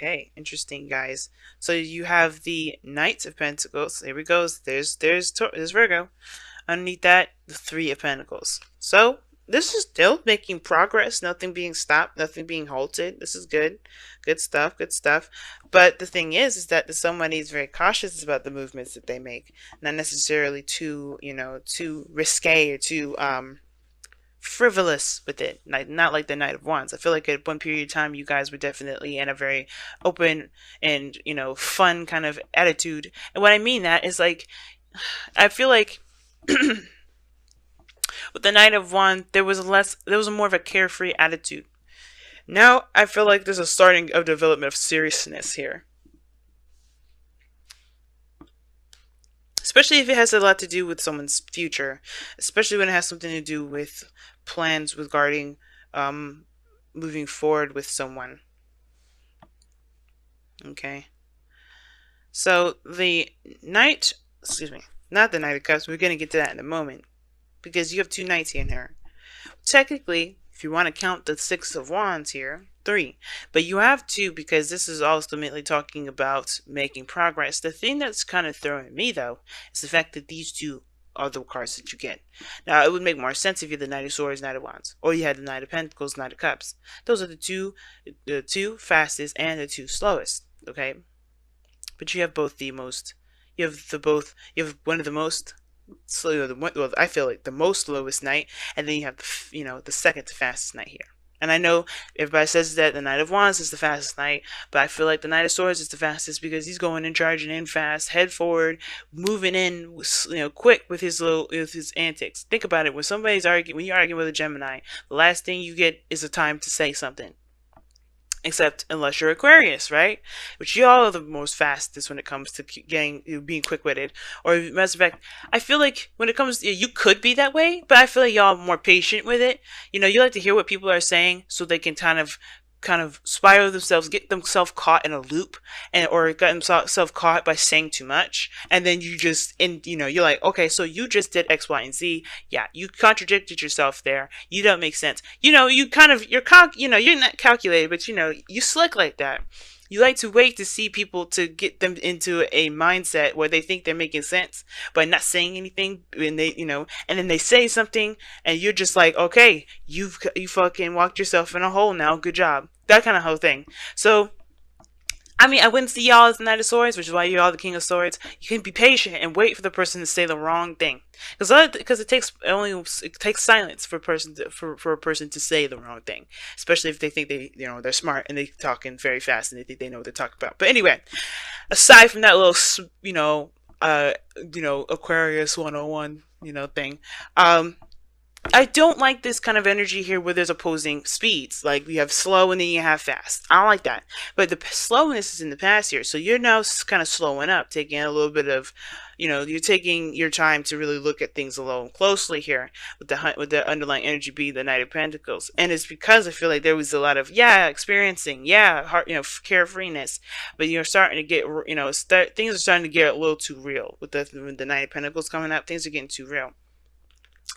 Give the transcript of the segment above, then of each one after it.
Okay, interesting, guys. So you have the Knight of Pentacles. There we go. There's Virgo. Underneath that, the Three of Pentacles. So this is still making progress. Nothing being stopped. Nothing being halted. This is good. Good stuff. Good stuff. But the thing is that the somebody is very cautious about the movements that they make. Not necessarily too, too risque or too frivolous with it, like not like the Knight of Wands. I feel like at one period of time you guys were definitely in a very open and fun kind of attitude. And what I mean that is like, I feel like with the Knight of Wands there was more of a carefree attitude. Now I feel like there's a starting of development of seriousness here, especially if it has a lot to do with someone's future, especially when it has something to do with plans regarding moving forward with someone. Okay, so the Knight, excuse me, not the Knight of Cups, we're going to get to that in a moment, because you have two knights here in here. Technically, if you want to count the Six of Wands here, three, but you have two because this is ultimately talking about making progress. The thing that's kind of throwing me though is the fact that these two are the cards that you get. Now it would make more sense if you had the Knight of Swords, Knight of Wands, or you had the Knight of Pentacles, Knight of Cups. Those are the two fastest and the two slowest. Okay, but you have both the most. You have one of the most slow. Well, I feel like the most slowest knight, and then you have the second to fastest knight here. And I know everybody says that the Knight of Wands is the fastest knight, but I feel like the Knight of Swords is the fastest because he's going in, charging in fast, head forward, moving in, quick with his antics. Think about it: when you're arguing with a Gemini, the last thing you get is a time to say something. Except unless you're Aquarius, right? Which y'all are the most fastest when it comes to being quick-witted. Or matter of fact, I feel like when it comes to, you could be that way, but I feel like y'all are more patient with it. You like to hear what people are saying so they can kind of spiral themselves, get themselves caught in a loop, or get themselves caught by saying too much, and then you're like, okay, so you just did X, Y, and Z. Yeah, you contradicted yourself there. You don't make sense. You're not calculated, but you slick like that. You like to wait to see people to get them into a mindset where they think they're making sense by not saying anything, and and then they say something, and you're just like, okay, you fucking walked yourself in a hole now. Good job. That kind of whole thing. So, I mean, I wouldn't see y'all as the Knight of Swords, which is why you're all the King of Swords. You can be patient and wait for the person to say the wrong thing, because it takes silence for a person to say the wrong thing, especially if they think they're smart and they're talking very fast and they think they know what they're talking about. But anyway, aside from that little Aquarius 101 thing, I don't like this kind of energy here where there's opposing speeds. Like, we have slow and then you have fast. I don't like that. But the slowness is in the past here. So you're now kind of slowing up, taking a little bit of, you're taking your time to really look at things a little closely here with the underlying energy being the Knight of Pentacles. And it's because I feel like there was a lot of, experiencing, heart, carefreeness. But you're starting to get, things are starting to get a little too real. With the Knight of Pentacles coming up, things are getting too real.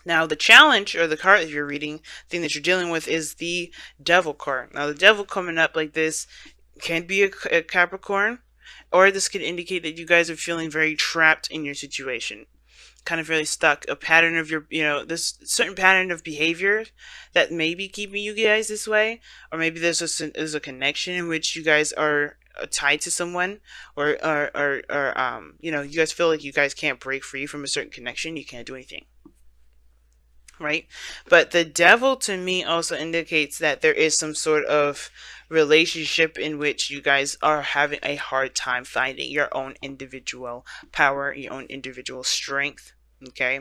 Now, the challenge, or the card that you're reading, thing that you're dealing with, is the Devil card. Now, the Devil coming up like this can be a Capricorn, or this could indicate that you guys are feeling very trapped in your situation. Kind of really stuck. A pattern of this certain pattern of behavior that may be keeping you guys this way. Or maybe there's a connection in which you guys are tied to someone, or you guys feel like you guys can't break free from a certain connection. You can't do anything. Right? But the Devil to me also indicates that there is some sort of relationship in which you guys are having a hard time finding your own individual power, your own individual strength. Okay,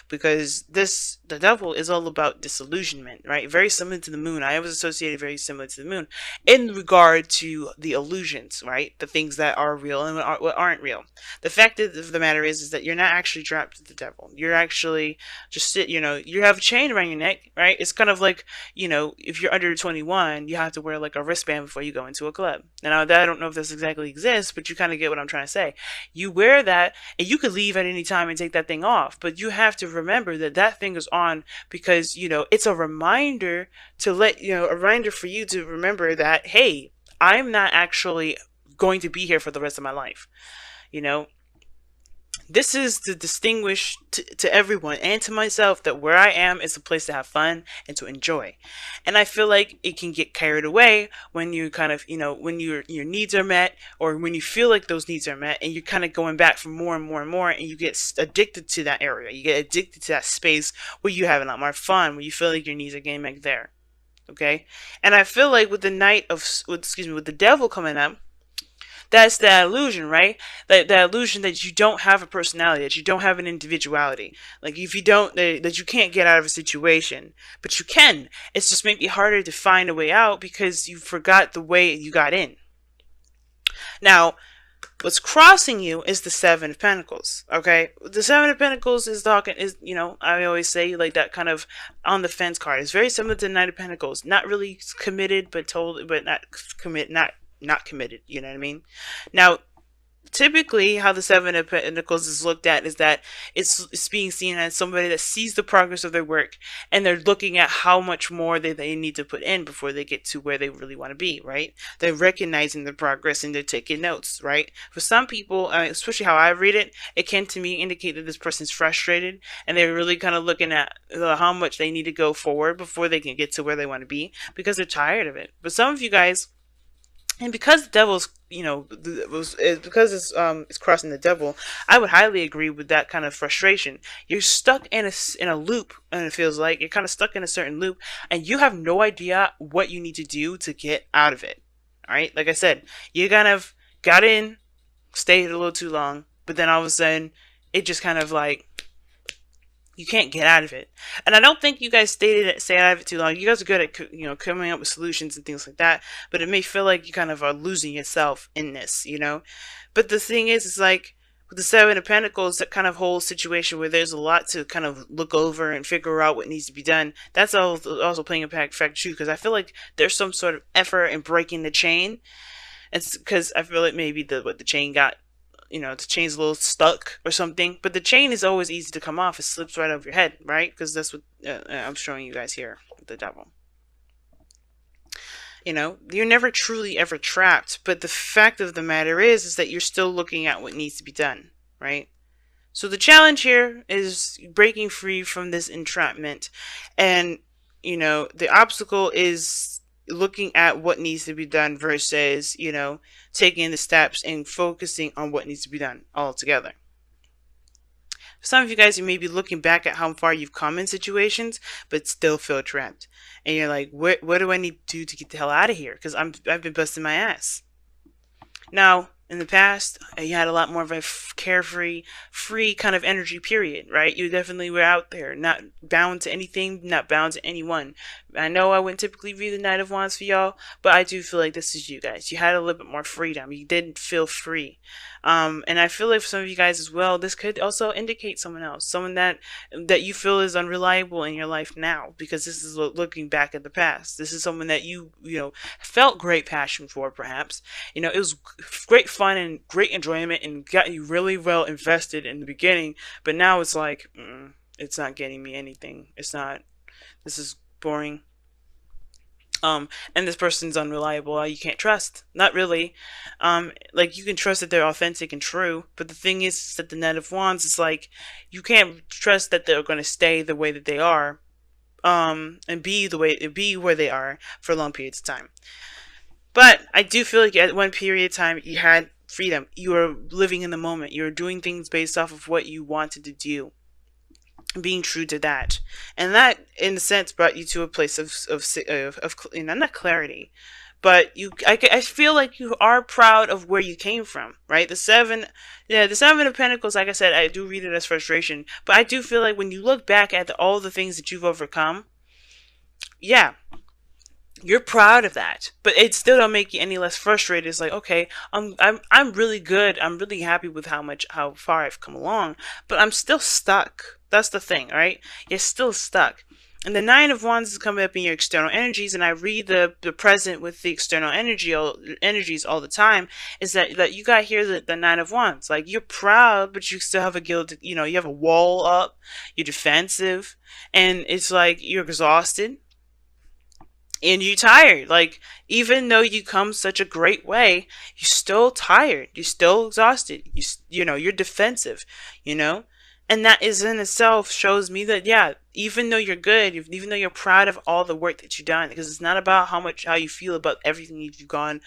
because the Devil is all about disillusionment, right? Very similar to the moon. I always associated very similar to the moon in regard to the illusions, right? The things that are real and what aren't real. The fact of the matter is that you're not actually trapped with the Devil. You're actually just you have a chain around your neck, right? It's kind of like, if you're under 21, you have to wear like a wristband before you go into a club. Now, I don't know if this exactly exists, but you kind of get what I'm trying to say. You wear that, and you could leave at any time and take that thing off. But you have to remember that thing is on because, it's a reminder to a reminder for you to remember that, hey, I'm not actually going to be here for the rest of my life. You know, this is to distinguish to everyone and to myself that where I am is a place to have fun and to enjoy. And I feel like it can get carried away when you kind of, when your needs are met, or when you feel like those needs are met, and you're kind of going back for more and more and more, and you get addicted to that area. You get addicted to that space where you have a lot more fun, where you feel like your needs are getting met there. Okay? And I feel like with the with the devil coming up, that's that illusion, right? That illusion that you don't have a personality, that you don't have an individuality. Like if you don't, that you can't get out of a situation, but you can. It's just maybe harder to find a way out because you forgot the way you got in. Now, what's crossing you is the Seven of Pentacles. Okay, the Seven of Pentacles is talking is I always say like that kind of on the fence card. It's very similar to the Knight of Pentacles. Not really committed, but not committed. You know what I mean? Now, typically how the Seven of Pentacles is looked at is that it's being seen as somebody that sees the progress of their work, and they're looking at how much more they need to put in before they get to where they really want to be, right? They're recognizing the progress and they're taking notes, right? For some people, especially how I read it, it can to me indicate that this person's frustrated and they're really kind of looking at how much they need to go forward before they can get to where they want to be, because they're tired of it. But some of you guys, and because the devil's, because it's crossing the devil, I would highly agree with that kind of frustration. You're stuck in a loop, and it feels like you're kind of stuck in a certain loop, and you have no idea what you need to do to get out of it. All right, like I said, you kind of got in, stayed a little too long, but then all of a sudden, it just kind of like, you can't get out of it. And I don't think you guys stay out of it too long. You guys are good at, coming up with solutions and things like that. But it may feel like you kind of are losing yourself in this, But the thing is, it's like with the Seven of Pentacles, that kind of whole situation where there's a lot to kind of look over and figure out what needs to be done. That's also playing a factor too, because I feel like there's some sort of effort in breaking the chain. It's because I feel like maybe the chain got, the chain's a little stuck or something. But the chain is always easy to come off. It slips right over your head, right? Because that's what I'm showing you guys here with the devil. You're never truly ever trapped. But the fact of the matter is that you're still looking at what needs to be done, right? So the challenge here is breaking free from this entrapment. And, the obstacle is looking at what needs to be done versus, taking the steps and focusing on what needs to be done altogether. For some of you guys, you may be looking back at how far you've come in situations, but still feel trapped. And you're like, what do I need to do to get the hell out of here? Because I've been busting my ass. Now, in the past, you had a lot more of a carefree, free kind of energy period, right? You definitely were out there, not bound to anything, not bound to anyone. I know I wouldn't typically read the Knight of Wands for y'all, but I do feel like this is you guys. You had a little bit more freedom. You didn't feel free. And I feel like for some of you guys as well, this could also indicate someone else, someone that you feel is unreliable in your life now, because this is looking back at the past. This is someone that you felt great passion for, perhaps. It was great fun and great enjoyment and got you really well invested in the beginning, but now it's like, it's not getting me anything. It's not, this is boring. And this person's unreliable. You can't trust. Not really. Like, you can trust that they're authentic and true, but the thing is that the Knight of Wands is like, you can't trust that they're going to stay the way that they are, and be where they are for long periods of time. But I do feel like at one period of time you had freedom. You were living in the moment. You were doing things based off of what you wanted to do, being true to that, and that in a sense brought you to a place of not clarity, but I feel like you are proud of where you came from, right? The Seven of Pentacles, like I said, I do read it as frustration, but I do feel like when you look back at all the things that you've overcome, yeah, you're proud of that, but it still don't make you any less frustrated. It's like, okay, I'm really good. I'm really happy with how far I've come along, but I'm still stuck. That's the thing, right? You're still stuck. And the Nine of Wands is coming up in your external energies, and I read the present with the external energies all the time. Is that you got here the Nine of Wands? Like, you're proud, but you still have a guilt. You have a wall up. You're defensive, and it's like you're exhausted. and you tired. Like, even though you come such a great way, you're still tired. You're still exhausted. You know, you're defensive, you know? And that is in itself shows me that, yeah, even though you're good, even though you're proud of all the work that you've done, because it's not about how you feel about everything that you've gone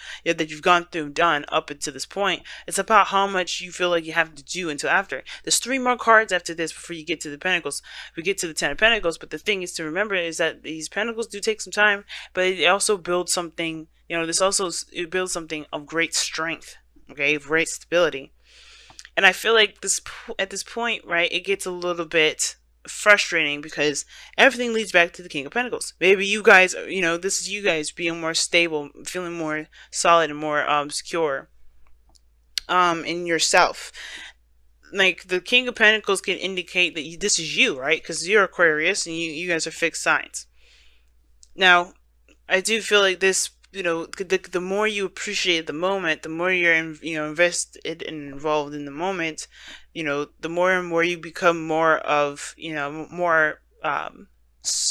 through and done up until this point. It's about how much you feel like you have to do until after. There's 3 more cards after this before you get to the Pentacles. We get to the 10 of Pentacles, but the thing is to remember is that these Pentacles do take some time, but it also builds something. You know, it builds something of great strength. Okay, of great stability. And I feel like at this point, right, it gets a little bit frustrating because everything leads back to the King of Pentacles. Maybe you guys, you know, this is you guys being more stable, feeling more solid and more secure in yourself. Like, the King of Pentacles can indicate that this is you, right? Because you're Aquarius and you guys are fixed signs. Now, I do feel like this, you know, the more you appreciate the moment, the more you're invested and involved in the moment, you know, the more and more you become more of, you know, more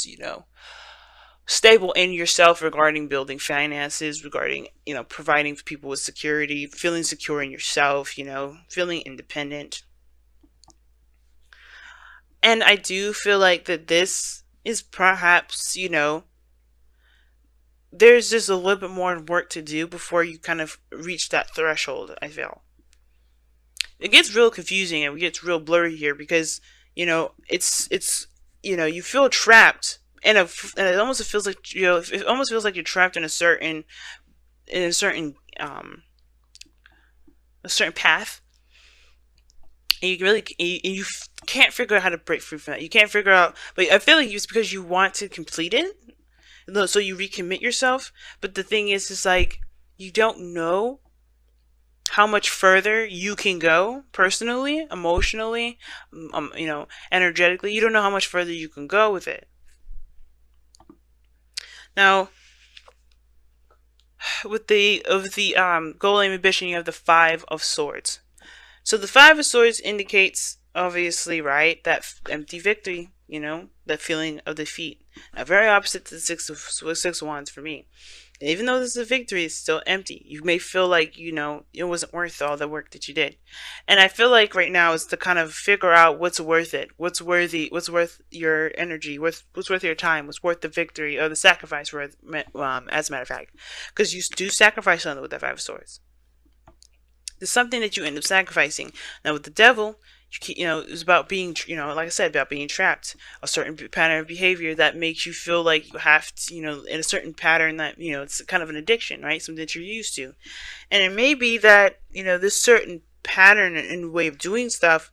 you know, stable in yourself regarding building finances, regarding, you know, providing people with security, feeling secure in yourself, you know, feeling independent. And I do feel like that this is perhaps, you know, there's just a little bit more work to do before you kind of reach that threshold, I feel. It gets real confusing and it gets real blurry here because, you know, it's you know, you feel trapped and it almost feels like, you know, it almost feels like you're trapped in a certain a certain path. And you can't figure out how to break free from that. You can't figure out, but I feel like it's because you want to complete it, so you recommit yourself. But the thing is, it's like you don't know how much further you can go personally, emotionally, you know, energetically. You don't know how much further you can go with it. Now, with the goal, aim, ambition, you have the 5 of Swords. So the 5 of Swords indicates, obviously, right, that empty victory. You know, that feeling of defeat. Now, very opposite to the 6 of Wands for me. Even though this is a victory, it's still empty. You may feel like, you know, it wasn't worth all the work that you did. And I feel like right now is to kind of figure out what's worth it. What's worth your energy, what's worth your time, what's worth the victory or the sacrifice, as a matter of fact. Because you do sacrifice something with that 5 of Swords. There's something that you end up sacrificing. Now with the Devil, you know, it's about being, you know, like I said, about being trapped. A certain pattern of behavior that makes you feel like you have to, you know, in a certain pattern that, you know, it's kind of an addiction, right? Something that you're used to. And it may be that, you know, this certain pattern and way of doing stuff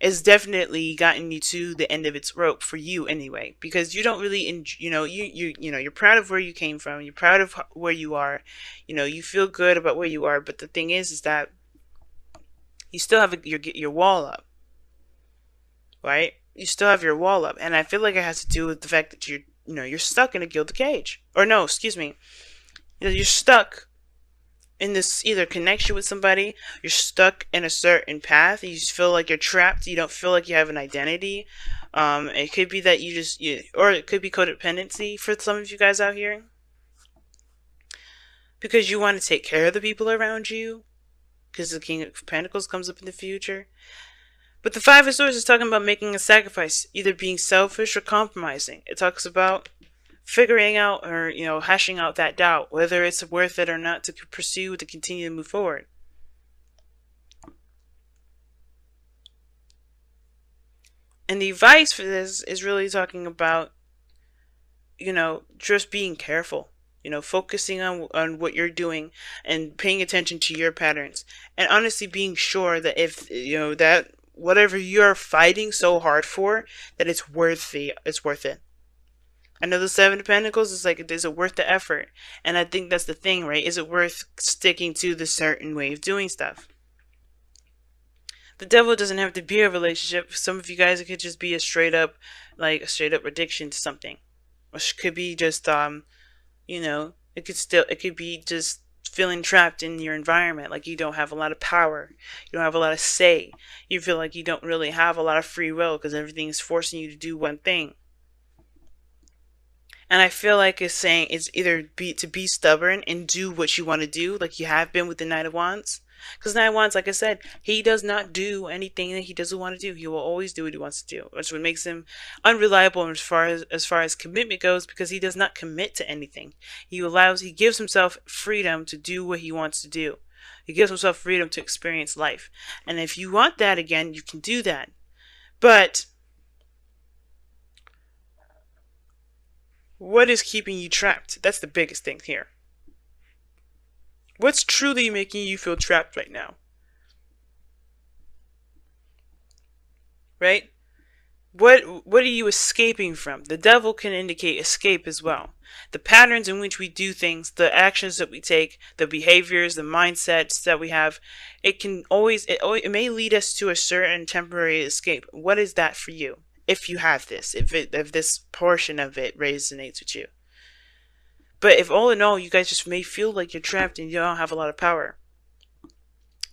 has definitely gotten you to the end of its rope for you anyway, because you don't really, you know, you're proud of where you came from. You're proud of where you are. You know, you feel good about where you are. But the thing is that you still have your wall up, right? You still have your wall up, and I feel like it has to do with the fact that you're stuck in a gilded cage, or no, excuse me, you're stuck in this either connection with somebody, you're stuck in a certain path, you just feel like you're trapped, you don't feel like you have an identity. It could be that or it could be codependency for some of you guys out here, because you want to take care of the people around you, because the King of Pentacles comes up in the future. But the 5 of Swords is talking about making a sacrifice, either being selfish or compromising. It talks about figuring out, or, you know, hashing out that doubt, whether it's worth it or not to pursue, to continue to move forward. And the advice for this is really talking about, you know, just being careful. You know, focusing on what you're doing and paying attention to your patterns. And honestly being sure that if, you know, that whatever you're fighting so hard for, that it's worth it. I know the 7 of Pentacles is like, is it worth the effort? And I think that's the thing, right? Is it worth sticking to the certain way of doing stuff? The Devil doesn't have to be a relationship. Some of you guys, it could just be a straight up addiction to something. Which could be just, you know, it could be just feeling trapped in your environment, like you don't have a lot of power, you don't have a lot of say, you feel like you don't really have a lot of free will because everything is forcing you to do one thing. And I feel like it's saying it's either be stubborn and do what you want to do, like you have been with the Knight of Wands. Because Knight of Wands, like I said, he does not do anything that he doesn't want to do. He will always do what he wants to do, which what makes him unreliable as far as commitment goes, because he does not commit to anything. He gives himself freedom to do what he wants to do. He gives himself freedom to experience life. And if you want that again, you can do that. But what is keeping you trapped? That's the biggest thing here. What's truly making you feel trapped right now? Right? What are you escaping from? The devil can indicate escape as well. The patterns in which we do things, the actions that we take, the behaviors, the mindsets that we have, it may lead us to a certain temporary escape. What is that for you? If you have this, if this portion of it resonates with you. But if all in all you guys just may feel like you're trapped and you don't have a lot of power,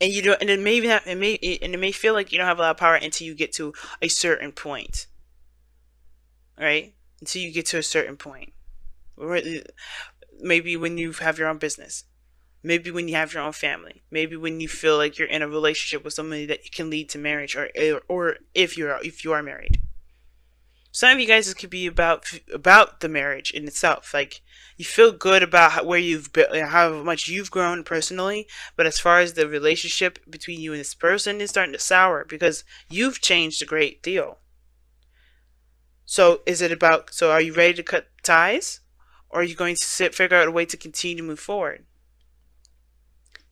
and you don't, and it may feel like you don't have a lot of power until you get to a certain point, right? Until you get to a certain point, maybe when you have your own business, maybe when you have your own family, maybe when you feel like you're in a relationship with somebody that can lead to marriage, or if you are married. Some of you guys, this could be about the marriage in itself. Like, you feel good about where you've been, how much you've grown personally, but as far as the relationship between you and this person is starting to sour because you've changed a great deal. So are you ready to cut ties, or are you going to figure out a way to continue to move forward?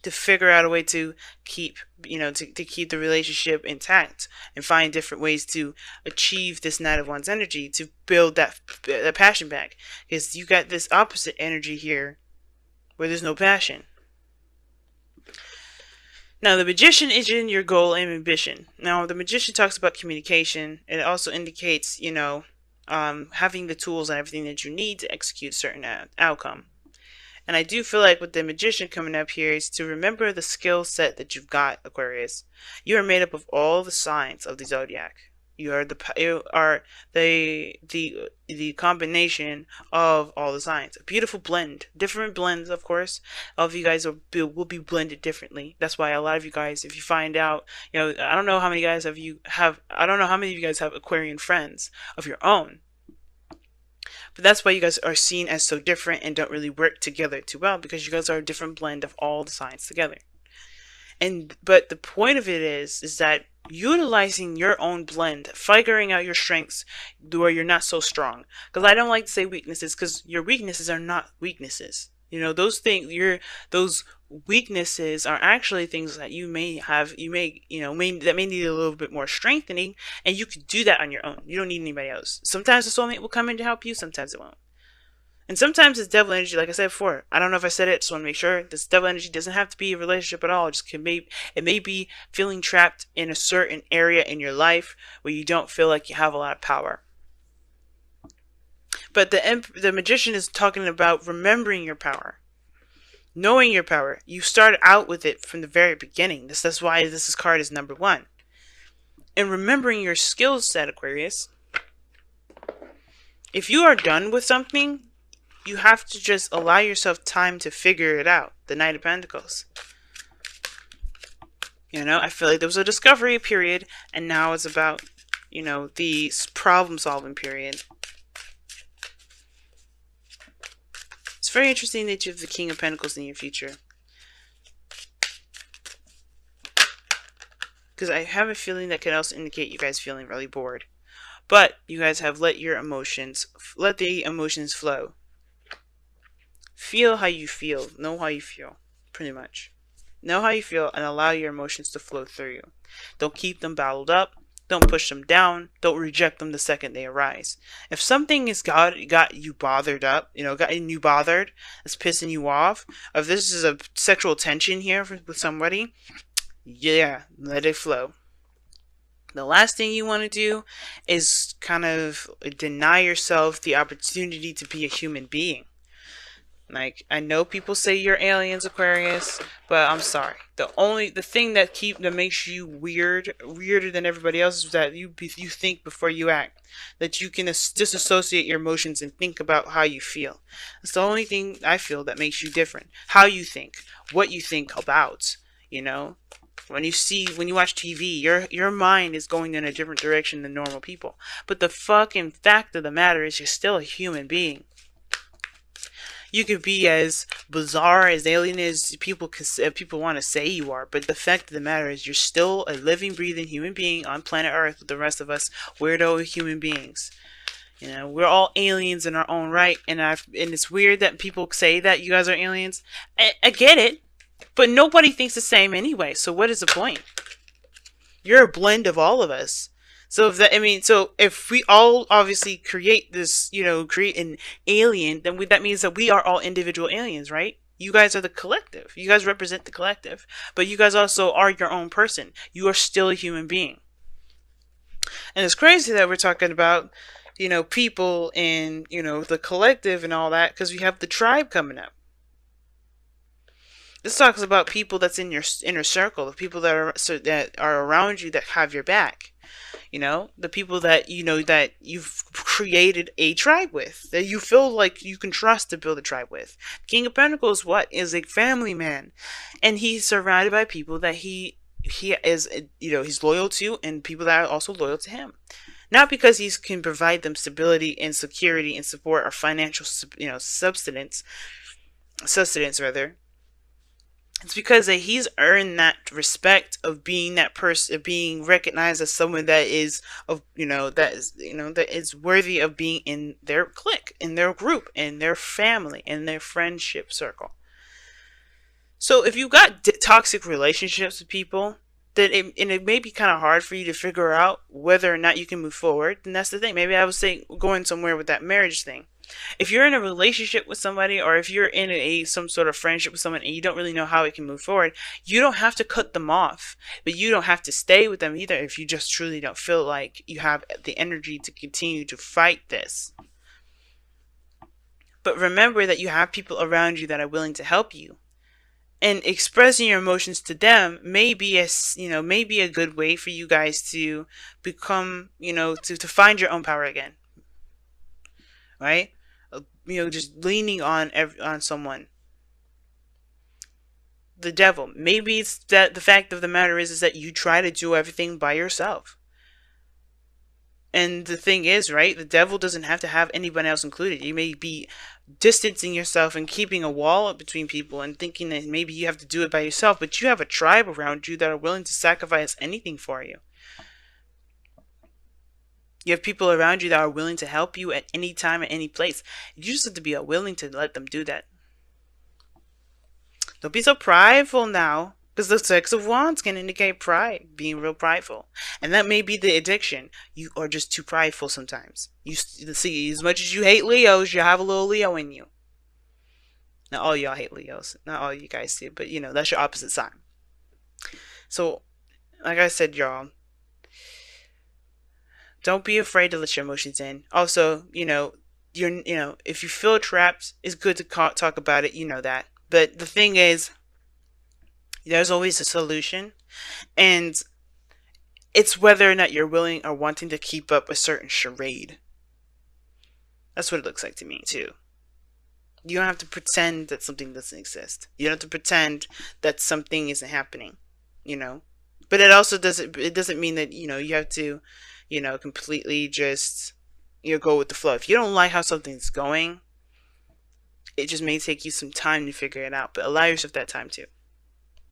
To figure out a way to keep, to keep the relationship intact and find different ways to achieve this Knight of Wands energy, to build that passion back. Because you got this opposite energy here where there's no passion. Now, the Magician is in your goal and ambition. Now, the Magician talks about communication. It also indicates, having the tools and everything that you need to execute a certain outcome. And I do feel like with the Magician coming up here is to remember the skill set that you've got, Aquarius. You are made up of all the signs of the zodiac. You are the combination of all the signs. A beautiful blend, different blends, of course. All of you guys will be blended differently. That's why a lot of you guys, if you find out, I don't know how many guys I don't know how many of you guys have Aquarian friends of your own. But that's why you guys are seen as so different and don't really work together too well, because you guys are a different blend of all the signs together. But the point of it is that utilizing your own blend, figuring out your strengths where you're not so strong. Because I don't like to say weaknesses, because your weaknesses are not weaknesses. Those weaknesses are actually things that you may have, that may need a little bit more strengthening, and you can do that on your own. You don't need anybody else. Sometimes the soulmate will come in to help you, sometimes it won't. And sometimes it's devil energy, like I said before. I don't know if I said it, just want to make sure. This devil energy doesn't have to be a relationship at all. It may be feeling trapped in a certain area in your life where you don't feel like you have a lot of power. But the Magician is talking about remembering your power. Knowing your power. You start out with it from the very beginning. That's why this card is number 1. And remembering your skill set, Aquarius. If you are done with something, you have to just allow yourself time to figure it out. The Knight of Pentacles. I feel like there was a discovery period, and now it's about, the problem-solving period. It's very interesting that you have the King of Pentacles in your future. Because I have a feeling that could also indicate you guys feeling really bored. But you guys have let the emotions flow. Feel how you feel. Know how you feel. Pretty much. Know how you feel and allow your emotions to flow through you. Don't keep them bottled up. Don't push them down. Don't reject them the second they arise. If something has got you bothered up, gotten you bothered, it's pissing you off, if this is a sexual tension here with somebody, yeah, let it flow. The last thing you want to do is kind of deny yourself the opportunity to be a human being. Like, I know people say you're aliens, Aquarius, but I'm sorry. The thing that makes you weirder than everybody else, is that you think before you act. That you can disassociate your emotions and think about how you feel. It's the only thing I feel that makes you different. How you think, what you think about, you know? When you watch TV, your mind is going in a different direction than normal people. But the fucking fact of the matter is, you're still a human being. You could be as bizarre, as alien as people want to say you are, but the fact of the matter is, you're still a living, breathing human being on planet Earth with the rest of us weirdo human beings. You know, we're all aliens in our own right, and it's weird that people say that you guys are aliens. I get it, but nobody thinks the same anyway. So what is the point? You're a blend of all of us. So if we all obviously create this, create an alien, then that means that we are all individual aliens, right? You guys are the collective. You guys represent the collective, but you guys also are your own person. You are still a human being. And it's crazy that we're talking about, people in, the collective and all that, because we have the tribe coming up. This talks about people that's in your inner circle, the people that are around you, that have your back. The people that that you've created a tribe with, that you feel like you can trust to build a tribe with. King of Pentacles, is a family man, and he's surrounded by people that he is, he's loyal to, and people that are also loyal to him. Not because he can provide them stability and security and support, or financial, sustenance rather. It's because he's earned that respect of being that person, of being recognized as someone that is that is worthy of being in their clique, in their group, in their family, in their friendship circle. So if you got toxic relationships with people, then it may be kind of hard for you to figure out whether or not you can move forward. And that's the thing. Maybe I would say going somewhere with that marriage thing. If you're in a relationship with somebody, or if you're in some sort of friendship with someone, and you don't really know how it can move forward, you don't have to cut them off, but you don't have to stay with them either if you just truly don't feel like you have the energy to continue to fight this. But remember that you have people around you that are willing to help you. And expressing your emotions to them may be a good way for you guys to become, to find your own power again. Right? Just leaning on someone. The devil. Maybe it's that the fact of the matter is that you try to do everything by yourself. And the thing is, right, the devil doesn't have to have anyone else included. You may be distancing yourself and keeping a wall up between people and thinking that maybe you have to do it by yourself, but you have a tribe around you that are willing to sacrifice anything for you. You have people around you that are willing to help you at any time, at any place. You just have to be willing to let them do that. Don't be so prideful now, because the Six of Wands can indicate pride, being real prideful. And that may be the addiction. You are just too prideful sometimes. You see, as much as you hate Leos, you have a little Leo in you. Not all y'all hate Leos. Not all you guys do, but that's your opposite sign. So, like I said, y'all, don't be afraid to let your emotions in. Also, if you feel trapped, it's good to talk about it. You know that. But the thing is, there's always a solution, and it's whether or not you're willing or wanting to keep up a certain charade. That's what it looks like to me too. You don't have to pretend that something doesn't exist. You don't have to pretend that something isn't happening. But it also doesn't mean that you have to completely just go with the flow. If you don't like how something's going, it just may take you some time to figure it out, but allow yourself that time too.